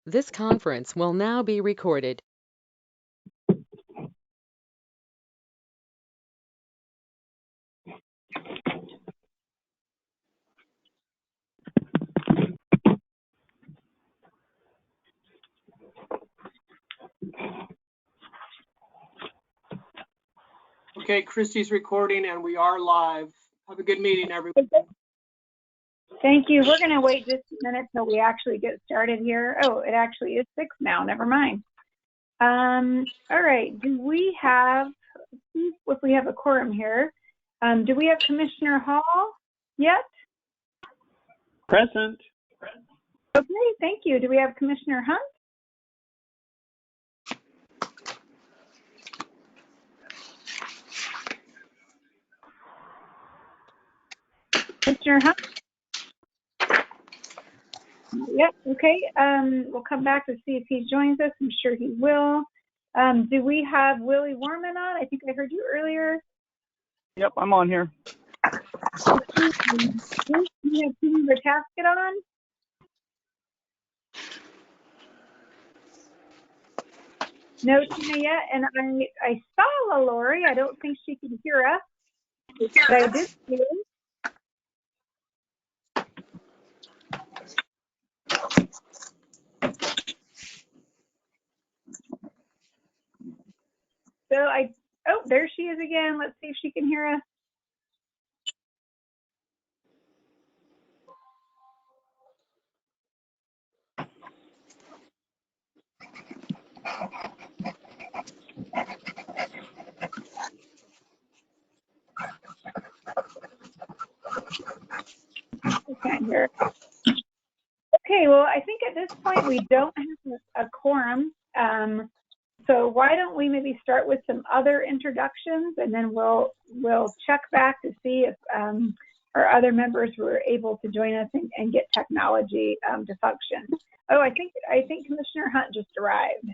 This conference will now be recorded. Okay, Christy's recording and we are live. Have a good meeting, everyone. Thank you. We're going to wait just a minute till we actually get started here. Oh, it actually is 6 now. Never mind. All right. Do we have, if we have a quorum here, do we have Commissioner Hall yet? Present. Okay, thank you. Do we have Commissioner Hunt? Commissioner Hunt? Yep, okay. We'll come back to see if he joins us. I'm sure he will. Do we have Willie Warman on? I think I heard you earlier. Yep, I'm on here. Do you have Tina Tasket on? No Tina yet, and I saw Lori. I don't think she can hear us, but I did see her. So oh, there she is again. Let's see if she can hear us. I can't hear her. Okay, well, I think at this point we don't have a quorum. So why don't we maybe start with some other introductions, and then we'll check back to see if our other members were able to join us and get technology to function. Oh, I think Commissioner Hunt just arrived.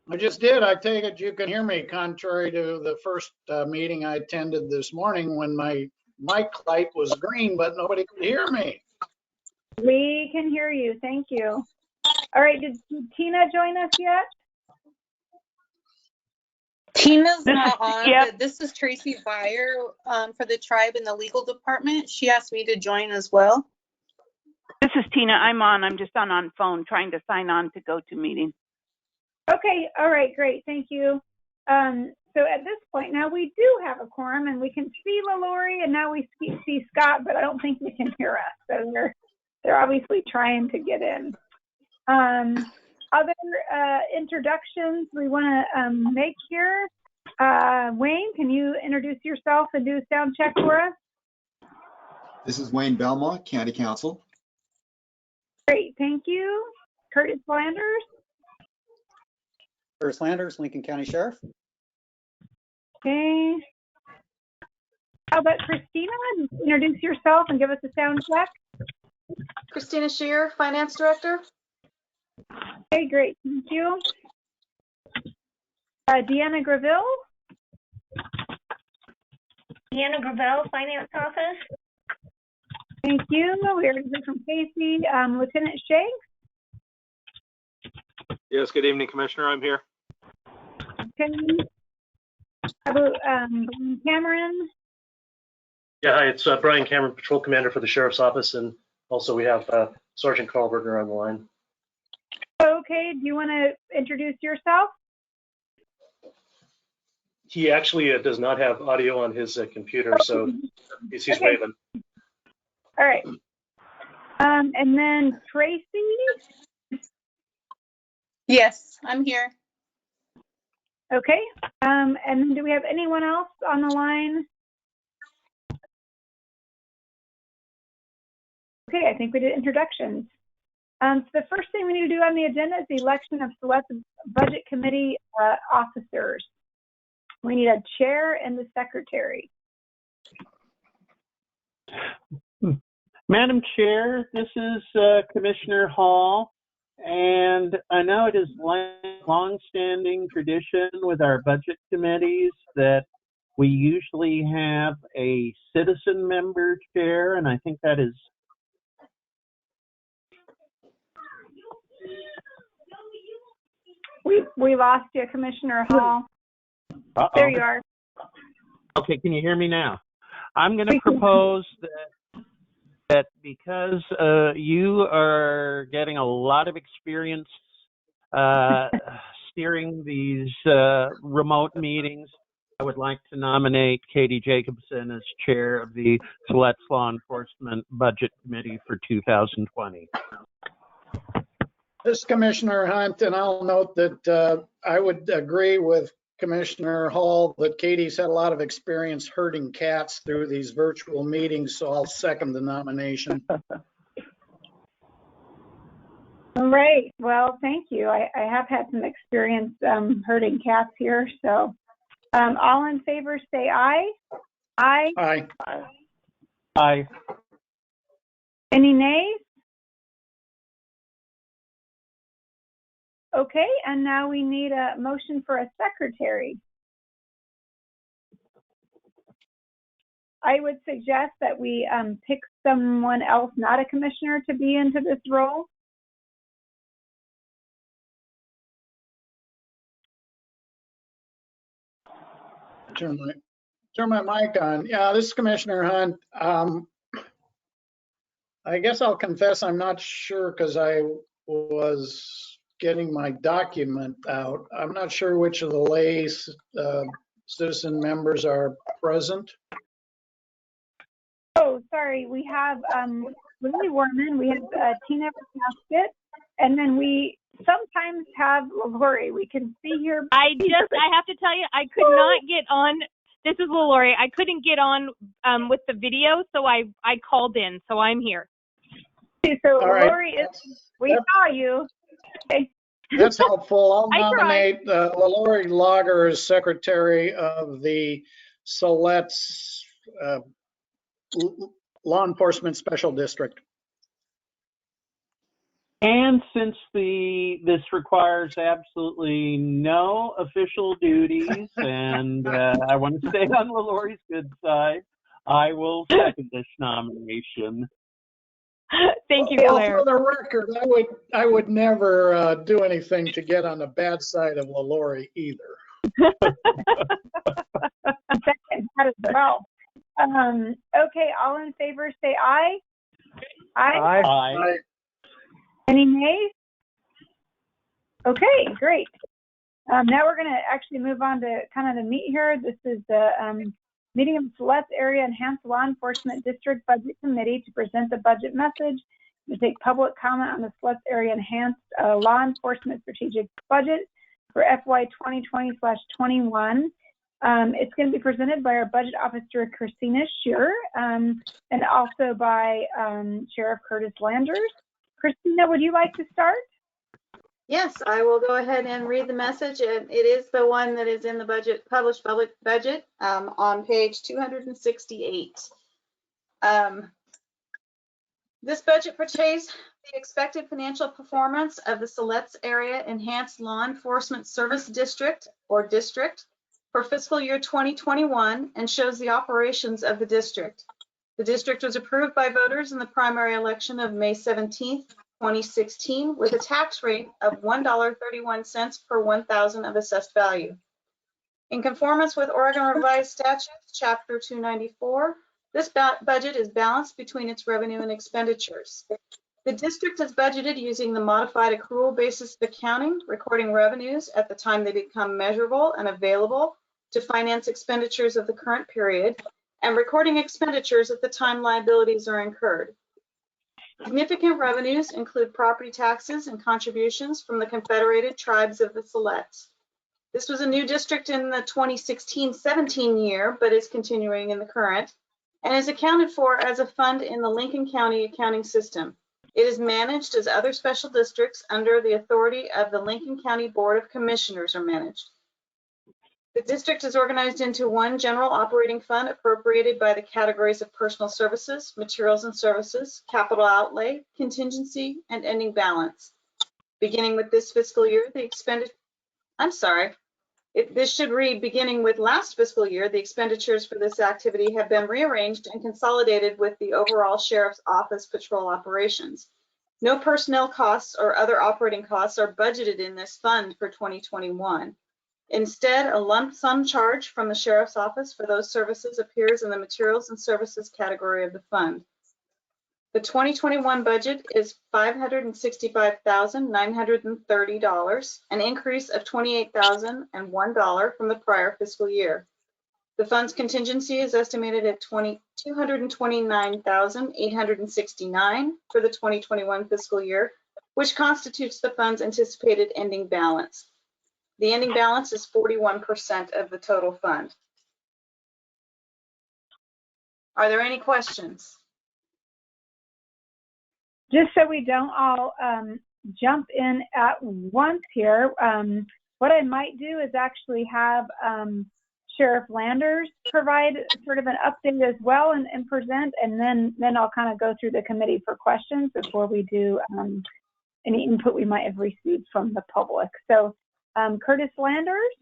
I just did. I take it you can hear me, contrary to the first meeting I attended this morning when my mic light was green, but nobody could hear me. We can hear you. Thank you. All right. Did Tina join us yet? Tina's not on, yep. but this is Tracy Byer for the tribe in the legal department. She asked me to join as well. This is Tina. I'm on. I'm just on phone trying to sign on to go to meeting. Okay. All right. Great. Thank you. So at this point now we do have a quorum, and we can see Lori, and now we see Scott, but I don't think they can hear us. So they're obviously trying to get in. Other introductions we want to make here. Wayne, can you introduce yourself and do a sound check for us? This is Wayne Belmont, County Counsel. Great, thank you. Curtis Landers. Curtis Landers, Lincoln County Sheriff. Okay. How about Christina? Introduce yourself and give us a sound check. Christina Shear, Finance Director. Okay, great. Thank you. Deanna Graville. Deanna Graville, Finance Office. Thank you. We already heard from Casey. Lieutenant Shanks. Yes, good evening, Commissioner. I'm here. Okay. How about Cameron? Yeah, hi, it's Brian Cameron, Patrol Commander for the Sheriff's Office, and also we have Sergeant Carl Bergner on the line. Okay, do you want to introduce yourself? He actually does not have audio on his computer, so he's Okay. waving. All right. And then Tracy? Yes, I'm here. Okay. And then do we have anyone else on the line? Okay, I think we did introductions. So the first thing we need to do on the agenda is the election of select budget committee officers. We need a chair and the secretary. Madam Chair, this is Commissioner Hall, and I know it is long-standing tradition with our budget committees that we usually have a citizen member chair, and I think that is We lost you, Commissioner Hall. Uh-oh. There you are. Okay, can you hear me now? I'm going to propose that because you are getting a lot of experience steering these remote meetings, I would like to nominate Katie Jacobson as chair of the Siletz Law Enforcement Budget Committee for 2020. This is Commissioner Hunt, and I'll note that I would agree with Commissioner Hall that Katie's had a lot of experience herding cats through these virtual meetings, so I'll second the nomination. All right. Well, thank you. I have had some experience herding cats here. So all in favor, say aye. Aye. Aye. Aye. Any nays? Okay, and now we need a motion for a secretary. I would suggest that we pick someone else, not a commissioner, to be into this role. Turn my mic on. Yeah, this is Commissioner Hunt. I guess I'll confess I'm not sure because I was getting my document out. I'm not sure which of the lay citizen members are present. Oh, sorry. We have Lily Warman, we have Tina Basket, and then we sometimes have Lori. We can see here. I have to tell you, I could not get on. This is Lori. I couldn't get on with the video, so I called in, so I'm here. So All right. Lori, we saw you. Okay. That's helpful. I'll I nominate Lori Lager as secretary of the Siletz Law Enforcement Special District. And since this requires absolutely no official duties, and I want to stay on Lori's good side, I will second this nomination. Thank you, Well, Claire. for the record, I would never do anything to get on the bad side of Lori either. Second that as well. Okay, all in favor, say aye. Aye. Aye. Any nays? Okay, great. Now we're going to actually move on to kind of the meat here. This is the meeting of Siletz Area Enhanced Law Enforcement District Budget Committee to present the budget message, to take public comment on the Siletz Area Enhanced Law Enforcement Strategic Budget for FY 2020/21. It's going to be presented by our Budget Officer, Christina Shearer, and also by Sheriff Curtis Landers. Christina, would you like to start? Yes, I will go ahead and read the message. It is the one that is in the budget, published public budget on page 268. This budget portrays the expected financial performance of the Siletz Area Enhanced Law Enforcement Service District or District for fiscal year 2021 and shows the operations of the district. The district was approved by voters in the primary election of May 17th, 2016, with a tax rate of $1.31 per 1,000 of assessed value. In conformance with Oregon Revised Statutes, Chapter 294, this budget is balanced between its revenue and expenditures. The district is budgeted using the modified accrual basis of accounting, recording revenues at the time they become measurable and available to finance expenditures of the current period, and recording expenditures at the time liabilities are incurred. Significant revenues include property taxes and contributions from the Confederated Tribes of the Siletz. This was a new district in the 2016-17 year, but is continuing in the current, and is accounted for as a fund in the Lincoln County accounting system. It is managed as other special districts under the authority of the Lincoln County Board of Commissioners are managed. The district is organized into one general operating fund appropriated by the categories of personal services, materials and services, capital outlay, contingency, and ending balance. Beginning with this fiscal year, this should read, beginning with last fiscal year, the expenditures for this activity have been rearranged and consolidated with the overall Sheriff's Office patrol operations. No personnel costs or other operating costs are budgeted in this fund for 2021. Instead, a lump sum charge from the Sheriff's Office for those services appears in the Materials and Services category of the fund. The 2021 budget is $565,930, an increase of $28,001 from the prior fiscal year. The fund's contingency is estimated at $229,869 for the 2021 fiscal year, which constitutes the fund's anticipated ending balance. The ending balance is 41% of the total fund. Are there any questions? Just so we don't all jump in at once here, what I might do is actually have Sheriff Landers provide sort of an update as well and present, and then I'll kind of go through the committee for questions before we do any input we might have received from the public. So Curtis Landers.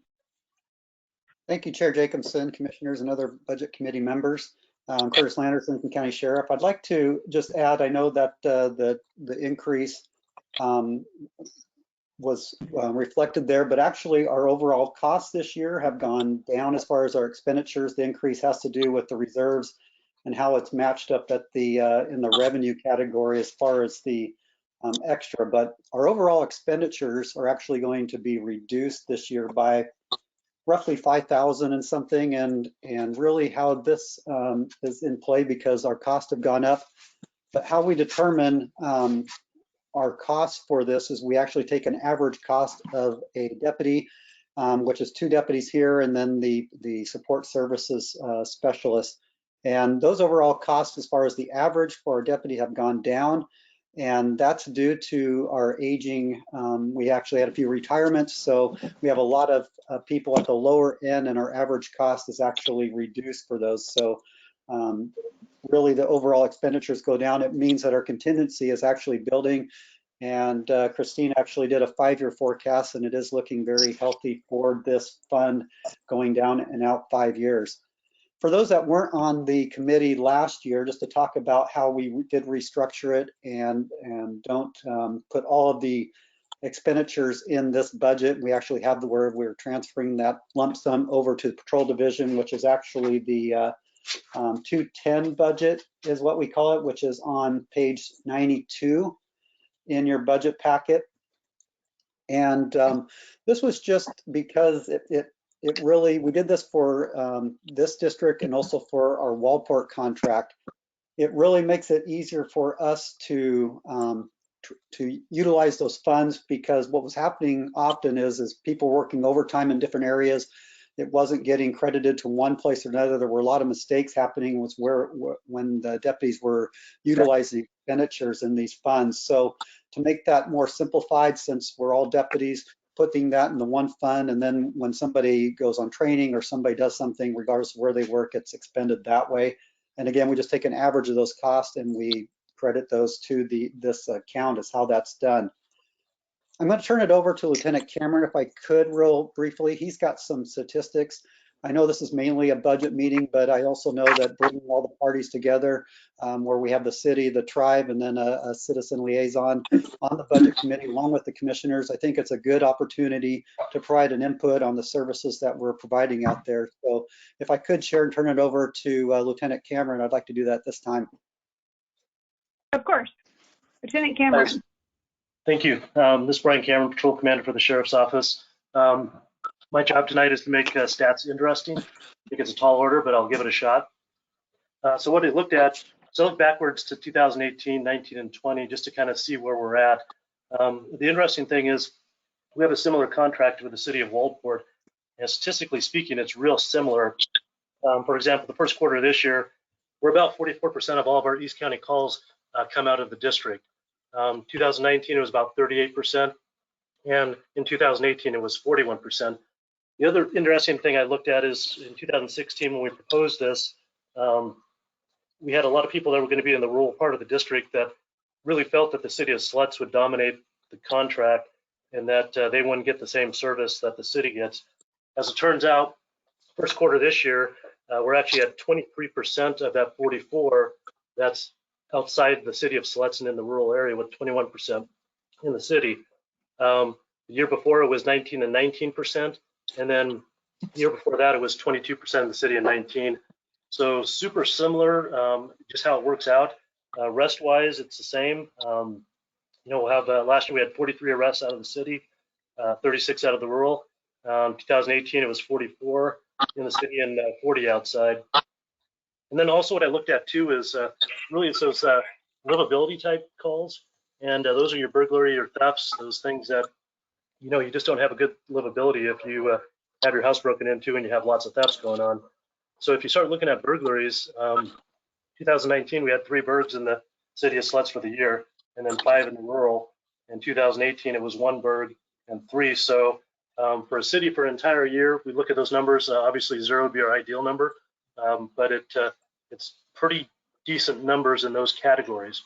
Thank you, Chair Jacobson, commissioners, and other budget committee members. Curtis Landers, Lincoln County Sheriff. I'd like to just add, I know that the increase was reflected there, but actually our overall costs this year have gone down as far as our expenditures. The increase has to do with the reserves and how it's matched up at the in the revenue category as far as the extra. But our overall expenditures are actually going to be reduced this year by roughly 5,000 and something, and really how this is in play because our costs have gone up. But how we determine our costs for this is we actually take an average cost of a deputy, which is 2 deputies here, and then the support services specialist. And those overall costs as far as the average for our deputy have gone down. And that's due to our aging. We actually had a few retirements, so we have a lot of people at the lower end, and our average cost is actually reduced for those. So really the overall expenditures go down. It means that our contingency is actually building, and Christine actually did a 5-year forecast, and it is looking very healthy for this fund going down and out 5 years. For those that weren't on the committee last year, just to talk about how we did restructure it and don't put all of the expenditures in this budget. We actually have the word we're transferring that lump sum over to the patrol division, which is actually the 210 budget is what we call it, which is on page 92 in your budget packet. And this was just because it really, we did this for this district and also for our Waldport contract. It really makes it easier for us to utilize those funds, because what was happening often is people working overtime in different areas. It wasn't getting credited to one place or another. There were a lot of mistakes happening was when the deputies were utilizing expenditures in these funds. So to make that more simplified, since we're all deputies, putting that in the one fund, and then when somebody goes on training or somebody does something, regardless of where they work, it's expended that way. And again, we just take an average of those costs and we credit those to this account is how that's done. I'm going to turn it over to Lieutenant Cameron if I could real briefly. He's got some statistics. I know this is mainly a budget meeting, but I also know that bringing all the parties together, where we have the city, the tribe, and then a citizen liaison on the budget committee along with the commissioners, I think it's a good opportunity to provide an input on the services that we're providing out there. So if I could share and turn it over to Lieutenant Cameron, I'd like to do that this time. Of course. Lieutenant Cameron. Thanks. Thank you. This is Brian Cameron, Patrol Commander for the Sheriff's Office. My job tonight is to make stats interesting. I think it's a tall order, but I'll give it a shot. So what I looked at, so I looked backwards to 2018, 19, and 20, just to kind of see where we're at. The interesting thing is we have a similar contract with the city of Waldport, and statistically speaking, it's real similar. For example, the first quarter of this year, we're about 44% of all of our East County calls come out of the district. 2019, it was about 38%, and in 2018, it was 41%. The other interesting thing I looked at is in 2016, when we proposed this, we had a lot of people that were going to be in the rural part of the district that really felt that the city of Siletz would dominate the contract and that they wouldn't get the same service that the city gets. As it turns out, first quarter this year, we're actually at 23% of that 44 that's outside the city of Siletz and in the rural area, with 21% in the city. The year before it was 19 and 19%, and then the year before that it was 22% in the city and 19. So super similar, just how it works out. Arrest-wise, it's the same. We'll have last year we had 43 arrests out of the city, 36 out of the rural. 2018 it was 44 in the city and 40 outside. And then also what I looked at too is really it's those livability type calls, and those are your burglary or thefts, those things that you just don't have a good livability if you have your house broken into and you have lots of thefts going on. So if you start looking at burglaries, 2019 we had 3 burgs in the city of Siletz for the year, and then 5 in the rural. In 2018 it was 1 burg and 3. So for a city for an entire year, we look at those numbers. Obviously 0 would be our ideal number, but it's pretty decent numbers in those categories.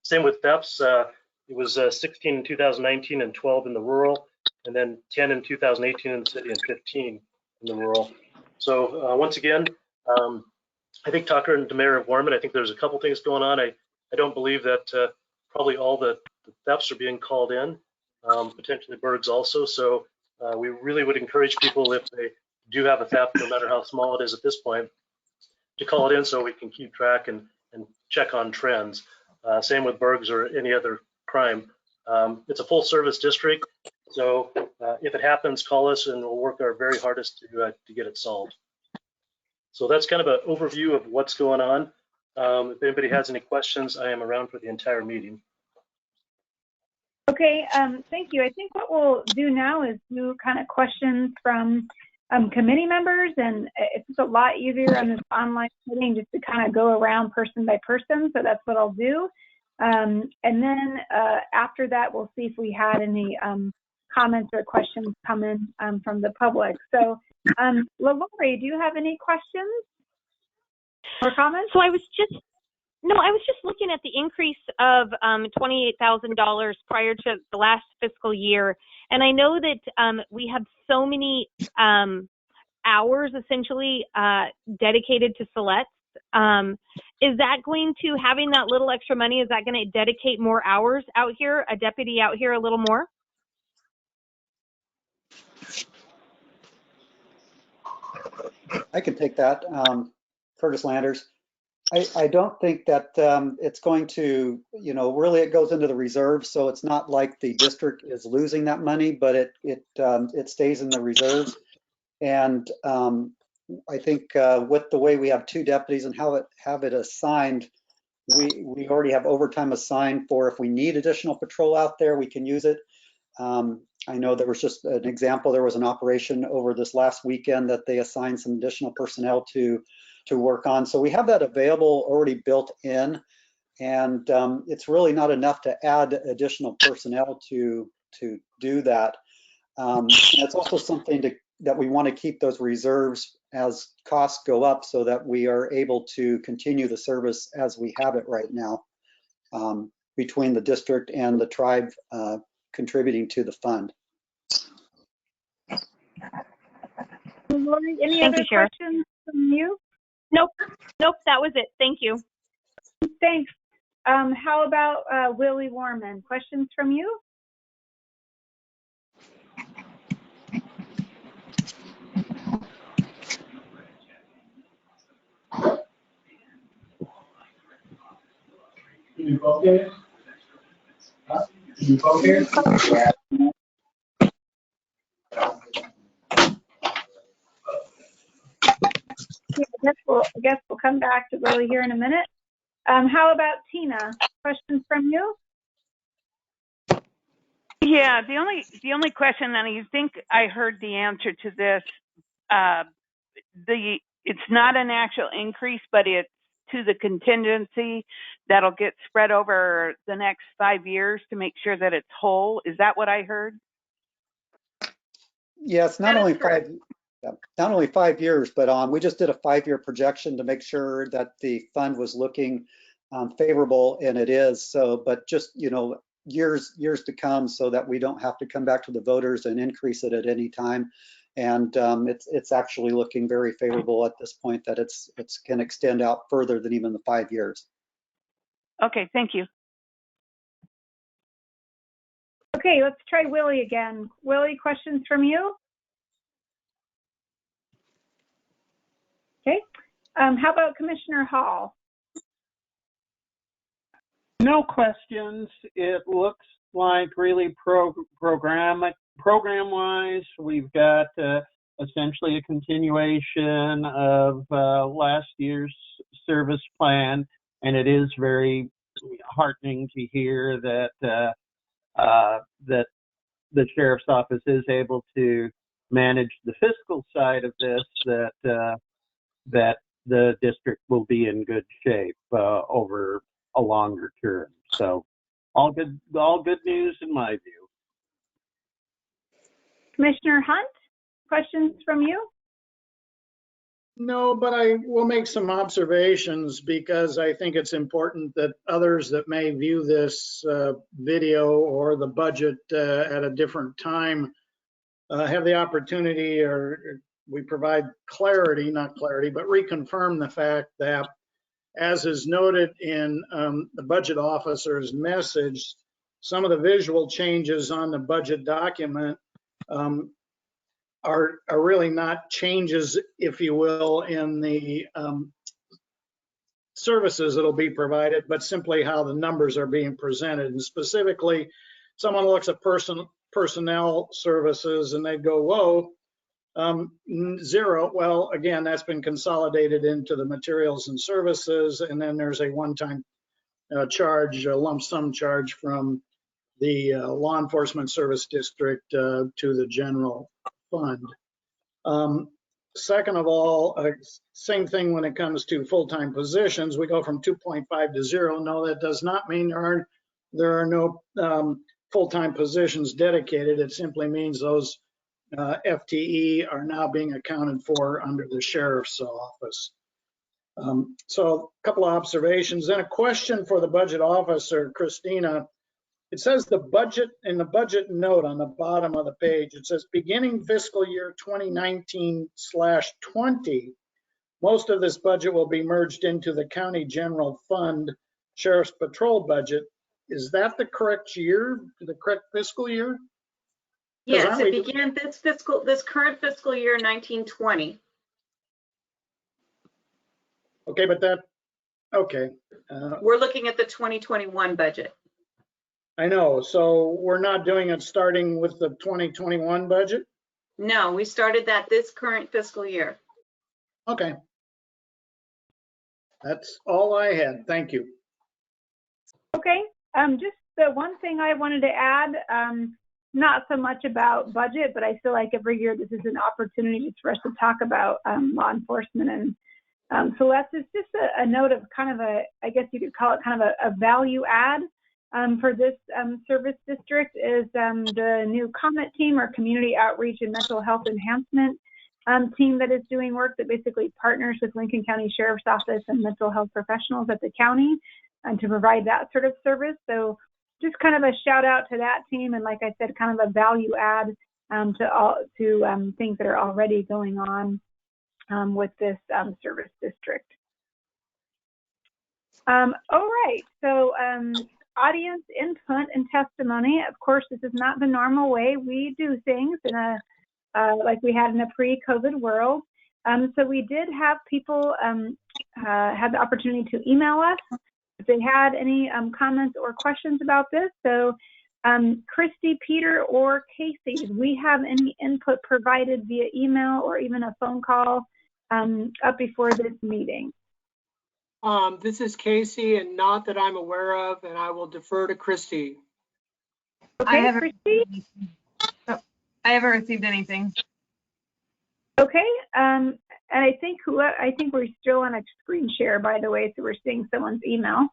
Same with thefts. It was 16 in 2019 and 12 in the rural, and then 10 in 2018 in the city and 15 in the rural. So once again, I think Tucker and the Mayor of Warman, I think there's a couple things going on. I don't believe that probably all the thefts are being called in, potentially burgs also. So we really would encourage people, if they do have a theft, no matter how small it is at this point, to call it in so we can keep track and check on trends. Same with burgs or any other crime. It's a full service district, so if it happens, call us and we'll work our very hardest to get it solved. So that's kind of an overview of what's going on. If anybody has any questions, I am around for the entire meeting. Okay, thank you. I think what we'll do now is do kind of questions from committee members, and it's a lot easier on this online meeting just to kind of go around person by person, so that's what I'll do. And then after that, we'll see if we had any comments or questions come in from the public. So, LaLaurie, do you have any questions or comments? So I was just looking at the increase of $28,000 prior to the last fiscal year, and I know that we have so many hours essentially dedicated to Siletz. Is that going to, having that little extra money, is that going to dedicate more hours out here, a deputy out here a little more? I can take that, Curtis Landers. I don't think that it's going to, really it goes into the reserve, so it's not like the district is losing that money, but it stays in the reserves. And I think with the way we have 2 deputies and have it assigned, we already have overtime assigned for if we need additional patrol out there, we can use it. I know there was just an example, there was an operation over this last weekend that they assigned some additional personnel to work on. So we have that available, already built in, and it's really not enough to add additional personnel to do that. And it's also something that we want to keep those reserves as costs go up so that we are able to continue the service as we have it right now, between the district and the tribe contributing to the fund. Lori, any other questions from you? Nope, that was it. Thank you. Thanks. How about Willie Warman? Questions from you? Can you focus? Huh? Can you focus? Yeah. I guess we'll come back to Willie here in a minute. How about Tina? Questions from you? Yeah, the only question, and I think I heard the answer to this. It's not an actual increase, but it's to the contingency that'll get spread over the next 5 years to make sure that it's whole. Is that what I heard? Yes, not only 5 years, but we just did a 5-year projection to make sure that the fund was looking favorable, and it is. So, but just years to come, so that we don't have to come back to the voters and increase it at any time. And it's actually looking very favorable at this point, that it's can extend out further than even the 5 years. Okay, thank you. Okay, let's try Willie again. Willie, questions from you? Okay. How about Commissioner Hall? No questions. It looks like really program-wise, we've got essentially a continuation of last year's service plan, and it is very heartening to hear that that the sheriff's office is able to manage the fiscal side of this. That the district will be in good shape over a longer term. So all good news in my view. Commissioner Hunt, questions from you? No, but I will make some observations because I think it's important that others that may view this video or the budget at a different time have the opportunity, or we provide clarity, not clarity, but reconfirm the fact that, as is noted in the budget officer's message, some of the visual changes on the budget document are really not changes, if you will, in the services that'll be provided, but simply how the numbers are being presented. And specifically, someone looks at personnel services and they go, whoa, zero. Well, again, that's been consolidated into the materials and services. And then there's a one-time charge, a lump sum charge from the law enforcement service district to the general fund. Second of all, same thing when it comes to full-time positions. We go from 2.5 to 0. No, that does not mean there are no full-time positions dedicated. It simply means those FTE are now being accounted for under the sheriff's office. So a couple of observations. Then a question for the budget officer, Christina. It says the budget, in the budget note on the bottom of the page, it says beginning fiscal year 2019/20, most of this budget will be merged into the county general fund sheriff's patrol budget. Is that the correct year, the correct fiscal year? Yes, it began this current fiscal year 1920. Okay, but that, okay. We're looking at the 2021 budget. I know, so we're not doing it starting with the 2021 budget? No, we started that this current fiscal year. Okay. That's all I had. Thank you. Okay, just the one thing I wanted to add, not so much about budget, but I feel like every year this is an opportunity for us to talk about law enforcement. And so that's just a note of kind of a, I guess you could call it kind of a value add for this service district is the new COMET team, or Community Outreach and Mental Health Enhancement team, that is doing work that basically partners with Lincoln County Sheriff's Office and mental health professionals at the county to provide that sort of service. So just kind of a shout out to that team, and like I said, kind of a value add to things that are already going on with this service district. All right, so audience input and testimony. Of course, this is not the normal way we do things in a like we had in a pre-COVID world. So we did have people have the opportunity to email us if they had any comments or questions about this. So Christy, Peter, or Casey, did we have any input provided via email or even a phone call up before this meeting? This is Casey, and not that I'm aware of, and I will defer to Christy. Okay, Christy? I haven't received anything. Okay, and I think we're still on a screen share, by the way, so we're seeing someone's email.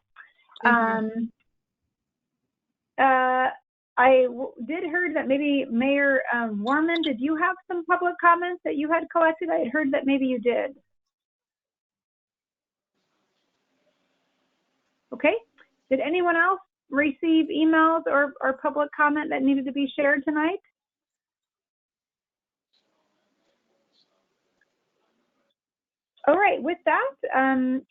I did heard that maybe Mayor Warman, did you have some public comments that you had collected? I had heard that maybe you did. Okay, did anyone else receive emails or public comment that needed to be shared tonight? All right, with that,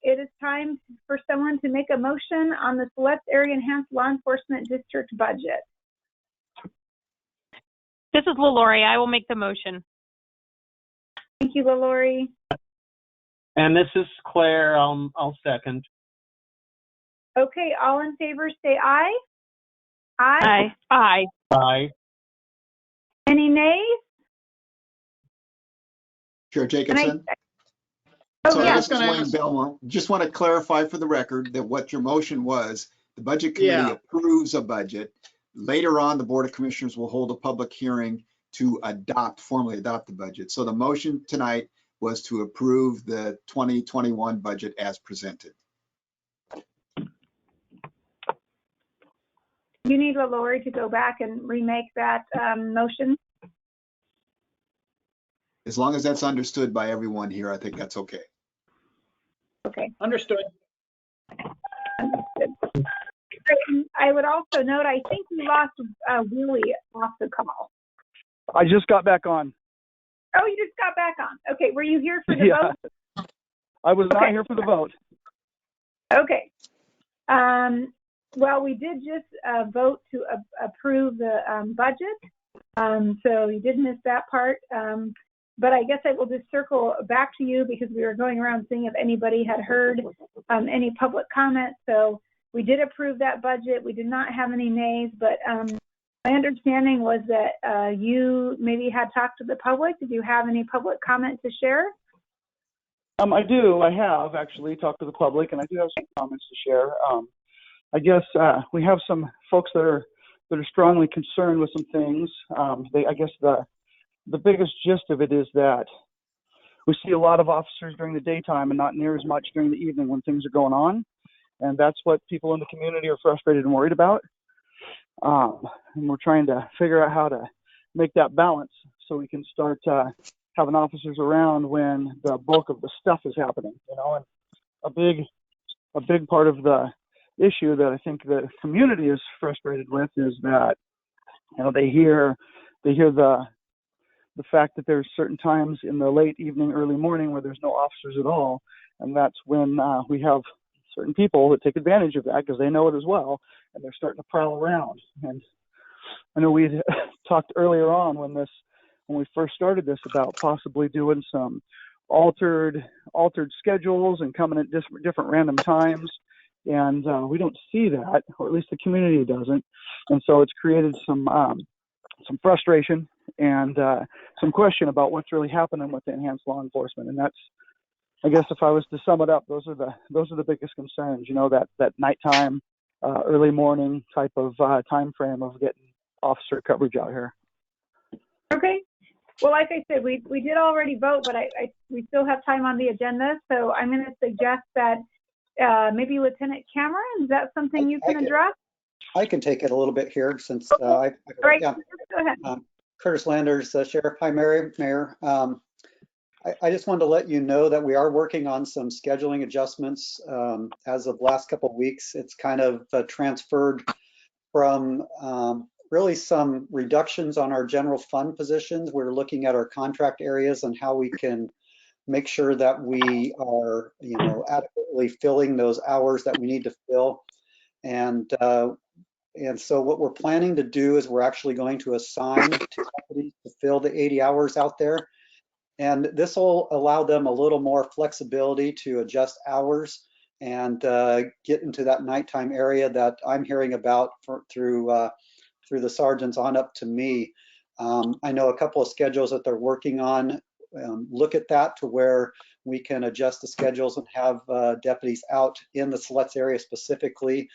it is time for someone to make a motion on the Siletz Area Enhanced Law Enforcement District budget. This is LaLaurie. I will make the motion. Thank you, LaLaurie. And this is Claire. I'll second. Okay, all in favor say aye. Aye. Aye. Aye. Aye. Any nays? Chair Jacobson? Oh, Sorry, yeah. this is Wayne Belmont. Just want to clarify for the record that what your motion was, the Budget Committee approves a budget. Later on, the Board of Commissioners will hold a public hearing to formally adopt the budget. So the motion tonight was to approve the 2021 budget as presented. You need LaLaurie to go back and remake that motion? As long as that's understood by everyone here, I think that's okay. Okay. Understood. Understood. I would also note, I think we lost Willie off the call. I just got back on. Oh, you just got back on. Okay, were you here for the vote? I was not here for the vote. Okay. Well, we did just vote to approve the budget, so you did miss that part. But I guess I will just circle back to you because we were going around seeing if anybody had heard any public comments. So we did approve that budget. We did not have any nays, but my understanding was that you maybe had talked to the public. Did you have any public comment to share? I do. I have actually talked to the public, and I do have some comments to share. I guess we have some folks that are strongly concerned with some things. I guess the biggest gist of it is that we see a lot of officers during the daytime and not near as much during the evening when things are going on. And that's what people in the community are frustrated and worried about. And we're trying to figure out how to make that balance so we can start having officers around when the bulk of the stuff is happening, you know. And a big part of the issue that I think the community is frustrated with is that, you know, they hear the fact that there's certain times in the late evening, early morning where there's no officers at all. And that's when we have certain people that take advantage of that because they know it as well, and they're starting to prowl around. And I know we talked earlier on when we first started this about possibly doing some altered schedules and coming at different random times. And we don't see that, or at least the community doesn't. And so it's created some frustration and some question about what's really happening with the enhanced law enforcement. And that's, I guess, if I was to sum it up, those are the biggest concerns. You know, that nighttime, early morning type of time frame of getting officer coverage out here. Okay. Well, like I said, we did already vote, but we still have time on the agenda. So I'm going to suggest that maybe Lieutenant Cameron, is that something you can address? I can take it a little bit here since All right, yeah. go ahead. Curtis Landers, Sheriff. Hi, Mayor. I just wanted to let you know that we are working on some scheduling adjustments. As of last couple of weeks, it's kind of transferred from really some reductions on our general fund positions. We're looking at our contract areas and how we can make sure that we are, you know, adequately filling those hours that we need to fill. And so what we're planning to do is we're actually going to assign to deputies to fill the 80 hours out there. And this will allow them a little more flexibility to adjust hours and get into that nighttime area that I'm hearing about through the sergeants on up to me. I know a couple of schedules that they're working on. Look at that to where we can adjust the schedules and have deputies out in the Siletz area specifically.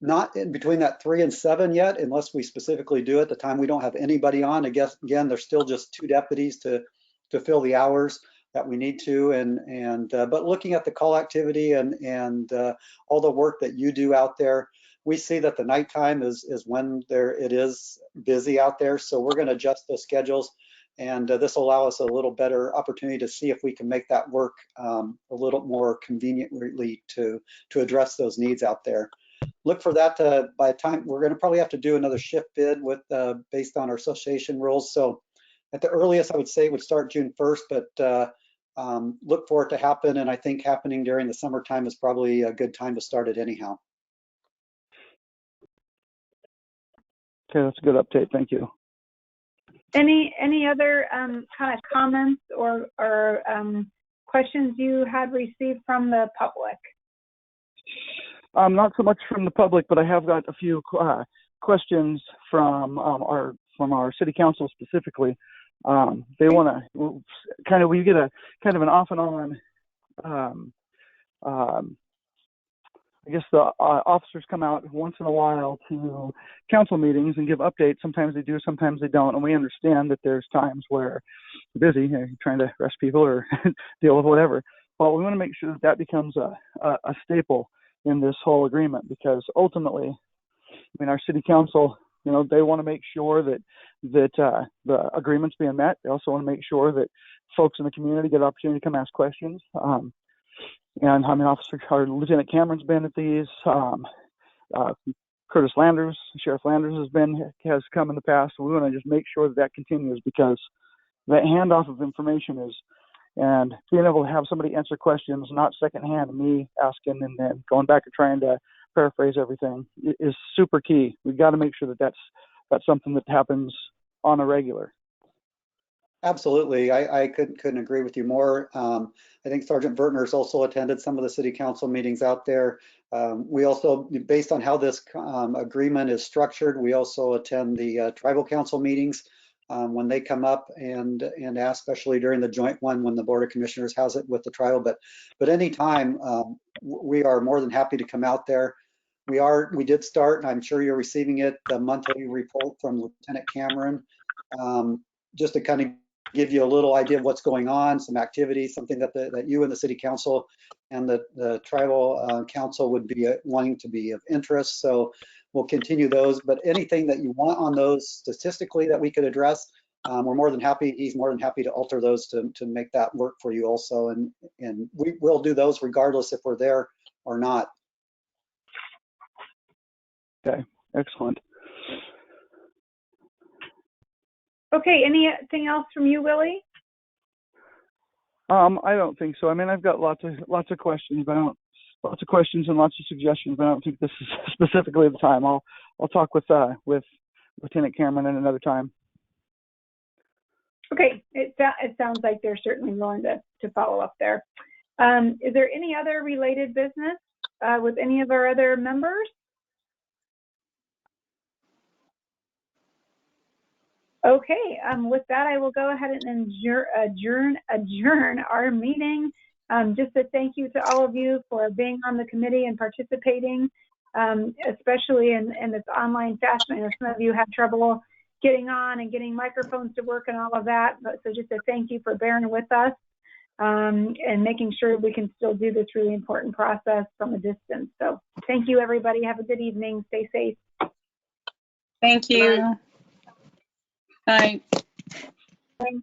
Not in between that 3 and 7 yet, unless we specifically do at the time we don't have anybody on. I guess again, there's still just 2 deputies to fill the hours that we need to. But looking at the call activity and all the work that you do out there, we see that the nighttime is when it is busy out there. So we're going to adjust those schedules, and this will allow us a little better opportunity to see if we can make that work a little more conveniently to address those needs out there. Look for that by the time we're going to probably have to do another shift bid with based on our association rules. So at the earliest, I would say it would start June 1st, but look for it to happen. And I think happening during the summertime is probably a good time to start it anyhow. Okay, that's a good update. Thank you. Any other kind of comments or questions you had received from the public? Not so much from the public, but I have got a few questions from our city council specifically. They want to kind of, we get a kind of an off and on. I guess the officers come out once in a while to council meetings and give updates. Sometimes they do, sometimes they don't. And we understand that there's times where they're busy, trying to arrest people or deal with whatever. But we want to make sure that that becomes a staple in this whole agreement, because ultimately, I mean, our city council, they want to make sure that the agreement's being met. They also want to make sure that folks in the community get an opportunity to come ask questions. And I mean, Lieutenant Cameron's been at these. Curtis Landers, Sheriff Landers has come in the past. We want to just make sure that that continues, because that handoff of information and being able to have somebody answer questions, not secondhand me asking and then going back and trying to paraphrase everything, is super key. We've got to make sure that that's something that happens on a regular. Absolutely. I couldn't agree with you more. I think Sergeant Vertner's also attended some of the city council meetings out there. We also, based on how this agreement is structured, we also attend the tribal council meetings when they come up and ask, especially during the joint one when the Board of Commissioners has it with the tribal. But anytime, we are more than happy to come out there. We did start, and I'm sure you're receiving it, the monthly report from Lieutenant Cameron, just to kind of give you a little idea of what's going on, some activities, something that you and the city council and the tribal council would be wanting to be of interest. So we'll continue those, but anything that you want on those statistically that we could address, we're more than happy. He's more than happy to alter those to make that work for you also. And we will do those regardless if we're there or not. Okay, excellent. Okay, anything else from you, Willie? I don't think so. I mean, I've got lots of questions, but lots of questions and lots of suggestions, but I don't think this is specifically the time. I'll talk with Lieutenant Cameron at another time. Okay, it sounds like they're certainly willing to follow up there. Is there any other related business with any of our other members? Okay, with that, I will go ahead and adjourn our meeting. Just a thank you to all of you for being on the committee and participating, especially in this online fashion. I know some of you have trouble getting on and getting microphones to work and all of that. So just a thank you for bearing with us and making sure we can still do this really important process from a distance. So thank you, everybody. Have a good evening. Stay safe. Thank you. Bye. Bye.